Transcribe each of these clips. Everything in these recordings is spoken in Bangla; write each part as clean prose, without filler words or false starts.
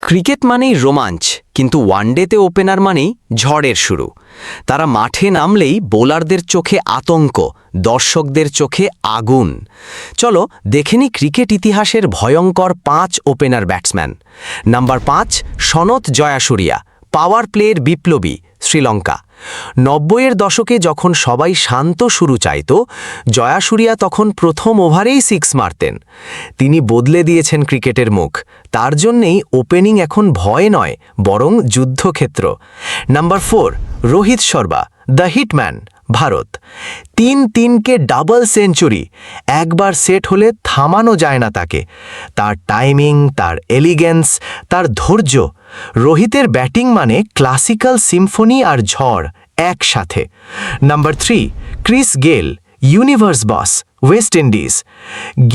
ক্রিকেট মানেই রোমাঞ্চ, কিন্তু ওয়ানডেতে ওপেনার মানেই ঝড়ের শুরু। তারা মাঠে নামলেই বোলারদের চোখে আতঙ্ক, দর্শকদের চোখে আগুন। চলো দেখে নি ক্রিকেট ইতিহাসের ভয়ঙ্কর 5 ওপেনার ব্যাটসম্যান। নাম্বার 5, সনত জয়াসুরিয়া, পাওয়ার প্লের বিপ্লবী, শ্রীলঙ্কা। 90-এর দশকে যখন সবাই শান্ত শুরু চাইত, জয়াসুরিয়া তখন প্রথম ওভারেই 6 মারতেন। তিনি বদলে দিয়েছেন ক্রিকেটের মুখ। তার জন্যেই ওপেনিং এখন ভয় নয়, বরং যুদ্ধক্ষেত্র। Number 4, Rohit Sharma, the hitman, Bharat. 3-3কে ডাবল সেঞ্চুরি, একবার সেট হলে থামানো যায় না তাকে। তার টাইমিং, তার এলিগেন্স, তার ধৈর্য। রোহিতের ব্যাটিং মানে ক্লাসিক্যাল সিম্ফনি আর ঝড় একসাথে। নাম্বার 3, ক্রিস গেল, ইউনিভার্স বস, ওয়েস্ট ইন্ডিজ।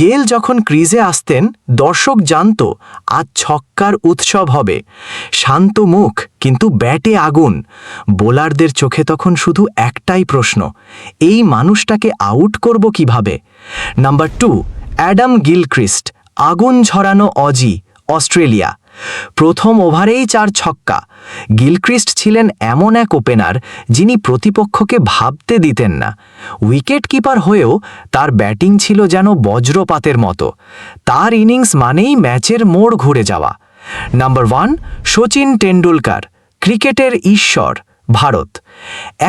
গেল যখন ক্রিজে আসতেন, দর্শক জানত আজ ছক্কার উৎসব হবে। শান্ত মুখ, কিন্তু ব্যাটে আগুন। বোলারদের চোখে তখন শুধু একটাই প্রশ্ন, এই মানুষটাকে আউট করব কিভাবে? নাম্বার 2, অ্যাডাম গিলক্রিস্ট, আগুন ঝরানো অজি, অস্ট্রেলিয়া। প্রথম ওভারেই 4 ছক্কা। গিলক্রিস্ট ছিলেন এমন এক ওপেনার যিনি প্রতিপক্ষকে ভাবতে দিতেন না। উইকেট কিপার হয়েও তার ব্যাটিং ছিল যেন বজ্রপাতের মতো। তার ইনিংস মানেই ম্যাচের মোড় ঘুরে যাওয়া। নাম্বার 1, শচীন টেন্ডুলকার, ক্রিকেটের ঈশ্বর, ভারত।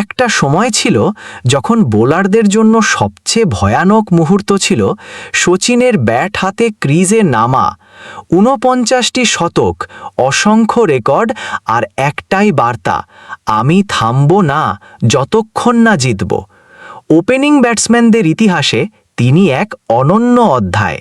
একটা সময় ছিল যখন বোলারদের জন্য সবচেয়ে ভয়ানক মুহূর্ত ছিল শচীনের ব্যাট হাতে ক্রিজে নামা। 49টি শতক, অসংখ্য রেকর্ড, আর একটাই বার্তা, আমি থামব না যতক্ষণ না জিতব। ওপেনিং ব্যাটসম্যানদের ইতিহাসে তিনি এক অনন্য অধ্যায়।